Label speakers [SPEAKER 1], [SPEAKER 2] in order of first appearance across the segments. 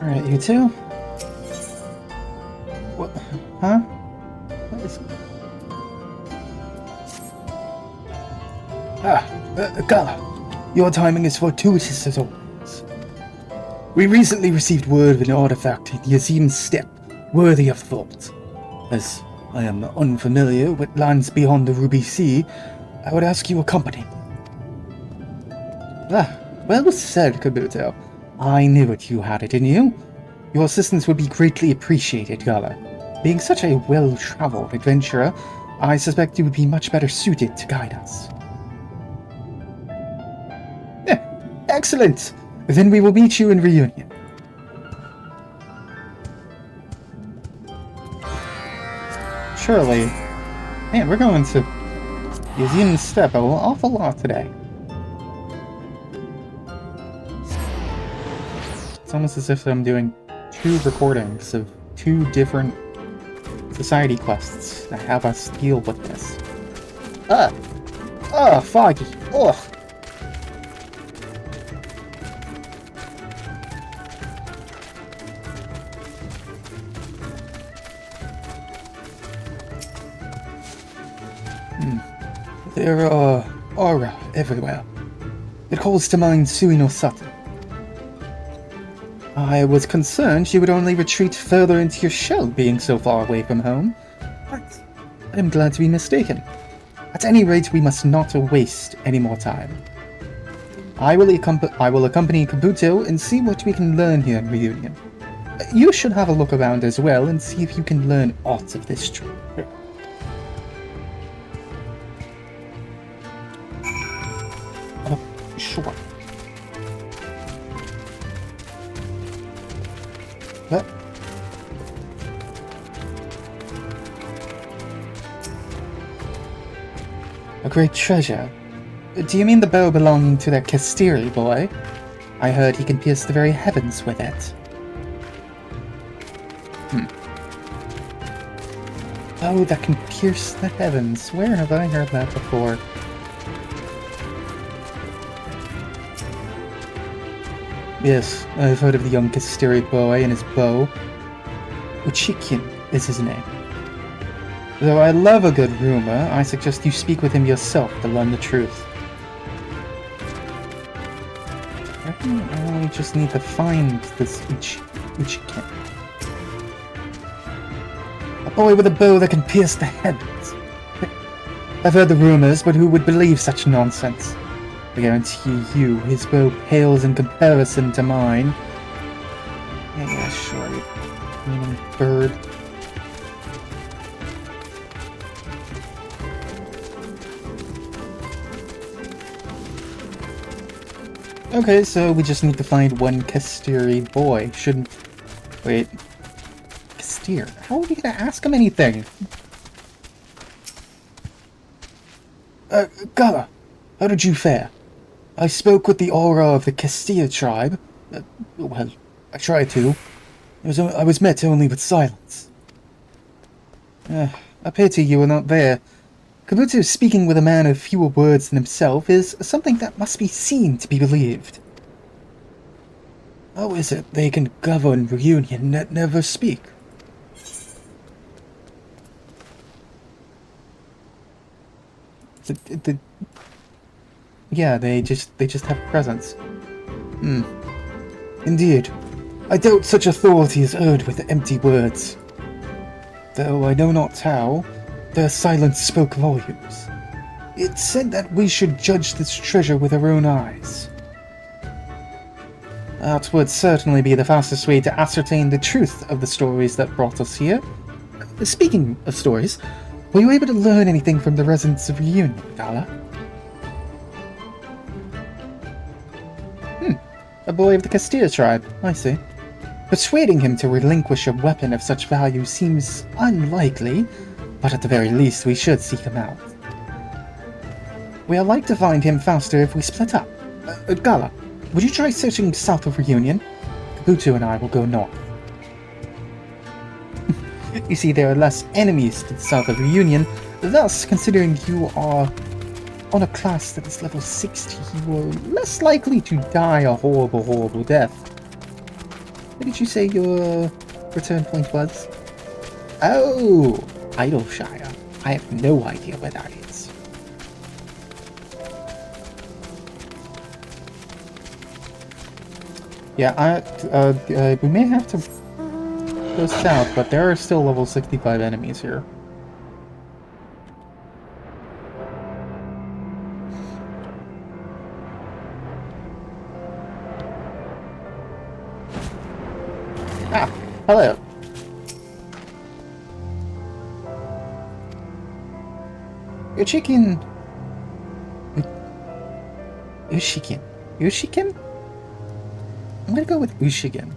[SPEAKER 1] Alright, you two? What? Huh? What is... Gala, your timing is fortuitous as always. We recently received word of an artifact in Yazim's Steppe, worthy of thought. As I am unfamiliar with lands beyond the Ruby Sea, I would ask you accompany me. Well said, Kabuto. I knew it, you had it in you. Your assistance would be greatly appreciated, Gala. Being such a well-traveled adventurer, I suspect you would be much better suited to guide us. Excellent! Then we will meet you in reunion. Surely. Man, we're going to Yazim Steppe an awful lot today. It's almost as if I'm doing 2 recordings of 2 different society quests that have us deal with this. Foggy. Ugh. There are aura everywhere. It calls to mind Sui no Sato. I was concerned she would only retreat further into your shell, being so far away from home, but I am glad to be mistaken. At any rate, we must not waste any more time. I will accompany Kabuto and see what we can learn here in Reunion. You should have a look around as well and see if you can learn aught of this trip. Sure. What? A great treasure? Do you mean the bow belonging to that Kastiri boy? I heard he can pierce the very heavens with it. Oh, that can pierce the heavens. Where have I heard that before? Yes, I've heard of the young Kastiri boy and his bow. Uchikin is his name. Though I love a good rumor, I suggest you speak with him yourself to learn the truth. I just need to find this Uchikin. A boy with a bow that can pierce the heavens. I've heard the rumors, but who would believe such nonsense? I guarantee you, his bow pales in comparison to mine. Yeah, sure. Meaning bird. Okay, so we just need to find one Kastiri boy. Shouldn't... Wait. Kastir? How are we gonna ask him anything? Gala, how did you fare? I spoke with the aura of the Castilla tribe. Well, I tried to. I was met only with silence. A pity you were not there. Kabuto speaking with a man of fewer words than himself is something that must be seen to be believed. How is it they can govern Reunion yet never speak? Yeah, they just have presence. Indeed. I doubt such authority is earned with empty words. Though I know not how, their silence spoke volumes. It said that we should judge this treasure with our own eyes. That would certainly be the fastest way to ascertain the truth of the stories that brought us here. Speaking of stories, were you able to learn anything from the residents of Reunion, Gala? A boy of the Castilla tribe, I see. Persuading him to relinquish a weapon of such value seems unlikely, but at the very least we should seek him out. We'd like to find him faster if we split up. Gala, would you try searching south of Reunion? Kabuto and I will go north. You see, there are less enemies to the south of Reunion, thus, considering you are on a class that is level 60, you are less likely to die a horrible, horrible death. What did you say your return point was? Oh, Idleshire. I have no idea where that is. Yeah, we may have to go south, but there are still level 65 enemies here. Ah, hello. Ushikin. Ushikin. Ushikin? I'm gonna go with Ushikin.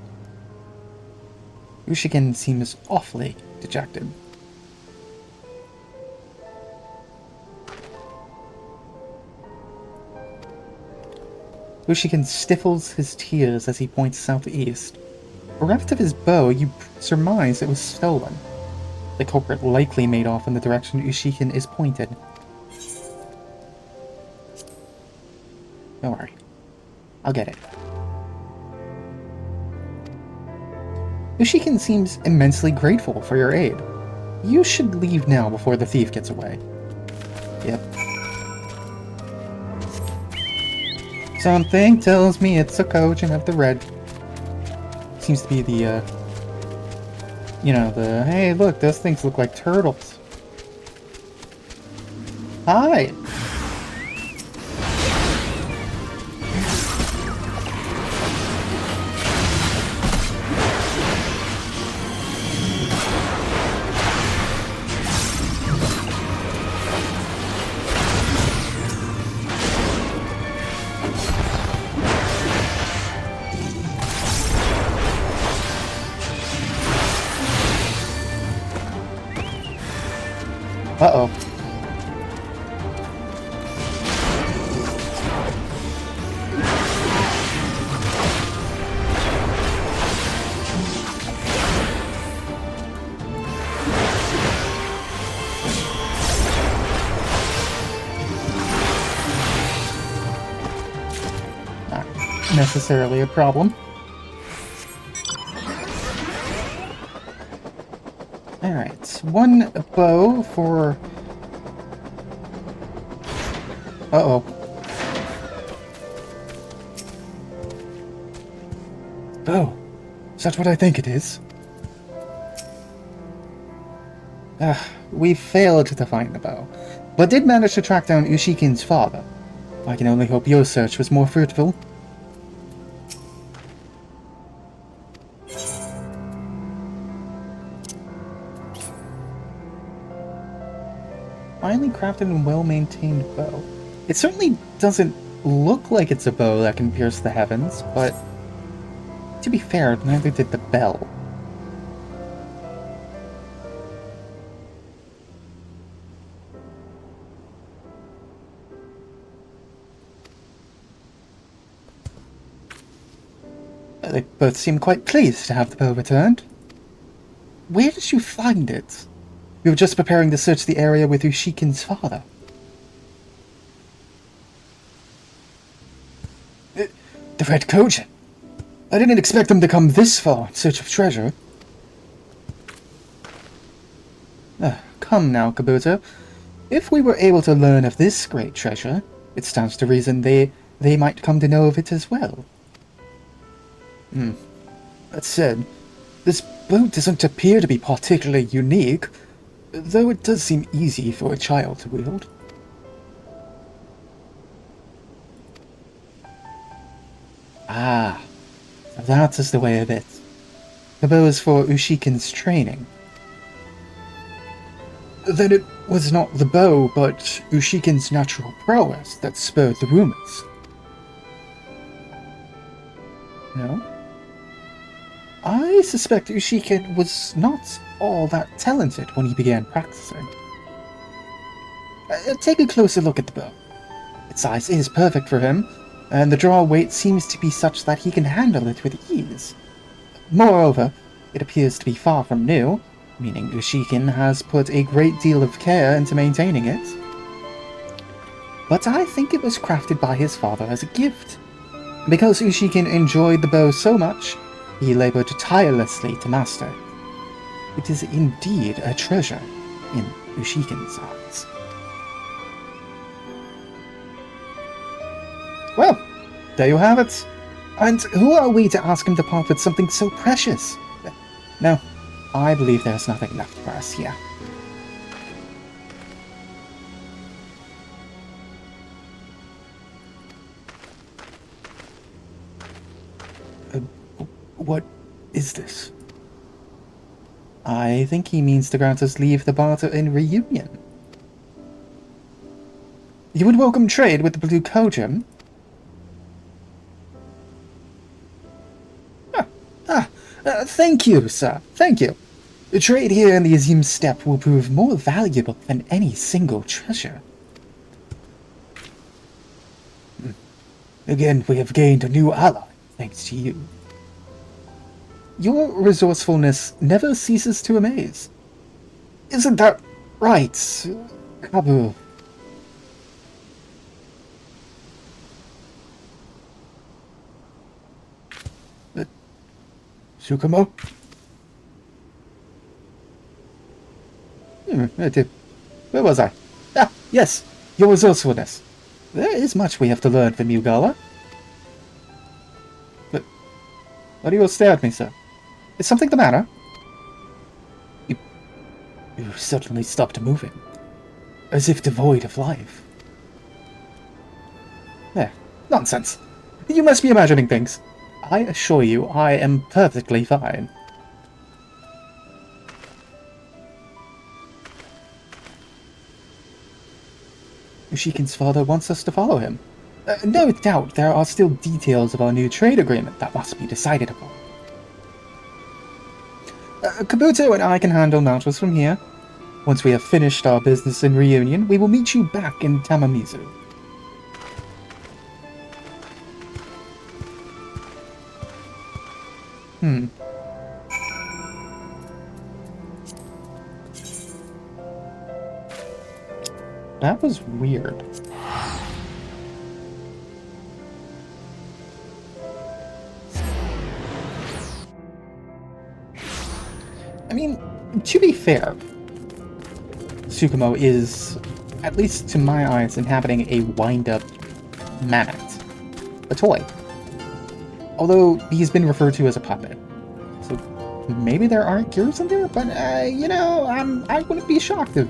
[SPEAKER 1] Ushikin seems awfully dejected. Ushikin stifles his tears as he points southeast. Bereft of his bow, you surmise it was stolen. The culprit likely made off in the direction Ushikin is pointed. Don't worry. I'll get it. Ushikin seems immensely grateful for your aid. You should leave now before the thief gets away. Yep. Something tells me it's a Kojin of the Red. Seems to be the, you know, the, hey, look, those things look like turtles. Hi! Uh-oh. Not necessarily a problem. Alright, one bow for... Uh-oh. Bow. Is that what I think it is? We failed to find the bow, but did manage to track down Ushikin's father. I can only hope your search was more fruitful. Finely crafted and well-maintained bow. It certainly doesn't look like it's a bow that can pierce the heavens, but to be fair, neither did the bell. They both seem quite pleased to have the bow returned. Where did you find it? We were just preparing to search the area with Ushikin's father. The Red Kojin. I didn't expect them to come this far in search of treasure. Come now, Kabuto. If we were able to learn of this great treasure, it stands to reason they might come to know of it as well. That said, this boat doesn't appear to be particularly unique, though it does seem easy for a child to wield. Ah, so that is the way of it. The bow is for Ushikin's training. Then it was not the bow, but Ushikin's natural prowess that spurred the rumors. No? I suspect Ushikin was not all that talented when he began practicing. Take a closer look at the bow. Its size is perfect for him, and the draw weight seems to be such that he can handle it with ease. Moreover, it appears to be far from new, meaning Ushikin has put a great deal of care into maintaining it. But I think it was crafted by his father as a gift. Because Ushikin enjoyed the bow so much, he labored tirelessly to master. It is indeed a treasure in Ushikin's eyes. Well, there you have it. And who are we to ask him to part with something so precious? No, I believe there's nothing left for us here. What is this? I think he means to grant us leave to barter in reunion. You would welcome trade with the Blue Kojin? Thank you, sir. Thank you. The trade here in the Azim Steppe will prove more valuable than any single treasure. Again, we have gained a new ally, thanks to you. Your resourcefulness never ceases to amaze. Isn't that right, Kabu? Tsukumo? Where was I? Ah, yes, your resourcefulness. There is much we have to learn from you, Gala. But why do you all stare at me, sir? Is something the matter? You suddenly stopped moving, as if devoid of life. Nonsense. You must be imagining things. I assure you, I am perfectly fine. Ushikin's father wants us to follow him. No doubt there are still details of our new trade agreement that must be decided upon. Kabuto and I can handle matters from here. Once we have finished our business in reunion, we will meet you back in Tamamizu. That was weird. I mean, to be fair, Tsukumo is, at least to my eyes, inhabiting a wind-up mammoth. A toy. Although he's been referred to as a puppet. So maybe there aren't gears in there, but, you know, I wouldn't be shocked if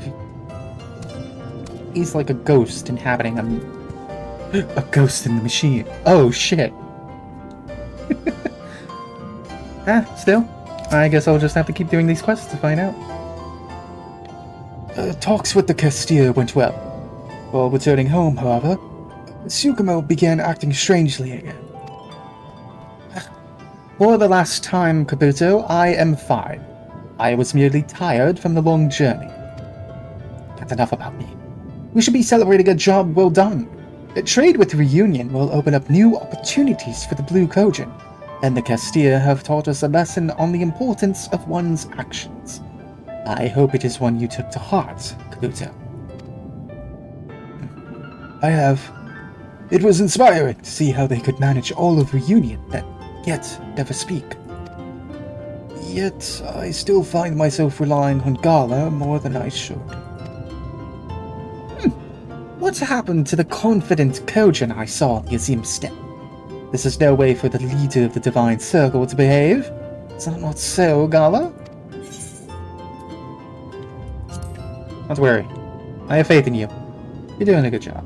[SPEAKER 1] he's like a ghost inhabiting a ghost in the machine. Oh, shit. Still, I guess I'll just have to keep doing these quests to find out. Talks with the Castilla went well. While returning home, however, Tsukumo began acting strangely again. For the last time, Kabuto, I am fine. I was merely tired from the long journey. That's enough about me. We should be celebrating a job well done. A trade with Reunion will open up new opportunities for the Blue Kojin, and the Castilla have taught us a lesson on the importance of one's actions. I hope it is one you took to heart, Kabuto. I have. It was inspiring to see how they could manage all of Reunion and yet never speak. Yet I still find myself relying on Gala more than I should. What happened to the confident Kojin I saw in the Azim Steppe? This is no way for the leader of the Divine Circle to behave. Is that not so, Gala? Don't worry. I have faith in you. You're doing a good job.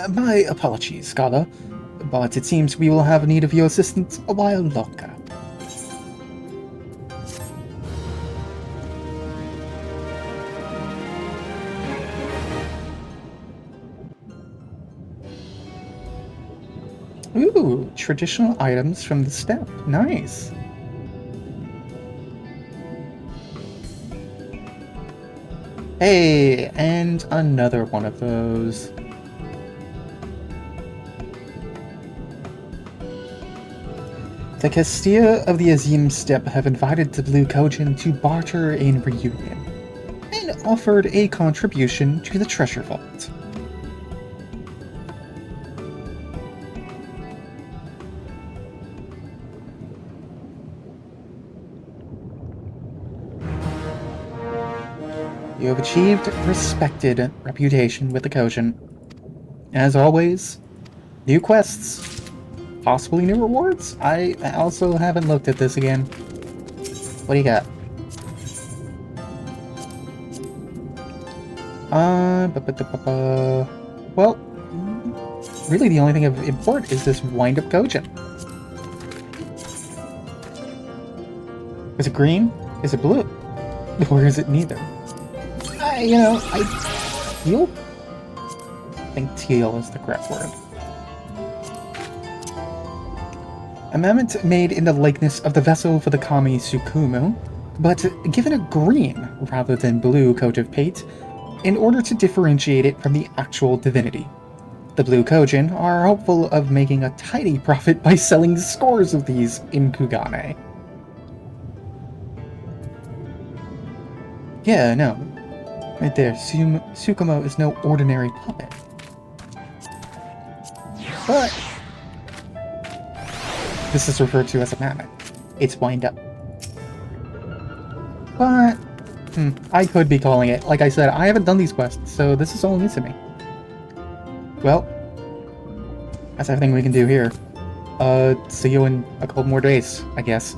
[SPEAKER 1] My apologies, Gala, but it seems we will have need of your assistance a while longer. Ooh, traditional items from the steppe. Nice. Hey, and another one of those. The Castilla of the Azim Steppe have invited the Blue Kojin to barter in reunion, and offered a contribution to the treasure vault. You have achieved respected reputation with the Kojin. As always, new quests, possibly new rewards? I also haven't looked at this again. What do you got? Well, really the only thing of import is this wind-up Kojin. Is it green? Is it blue? Or is it neither? I teal? I think teal is the correct word. Amendment made in the likeness of the vessel for the Kami Sukumu, but given a green rather than blue coat of paint in order to differentiate it from the actual divinity. The Blue Kojin are hopeful of making a tidy profit by selling scores of these in Kugane. Yeah, no. Right there, Tsukumo is no ordinary puppet. But this is referred to as a mammoth. It's wind up. But I could be calling it. Like I said, I haven't done these quests, so this is all new to me. Well, that's everything we can do here. See you in a couple more days, I guess.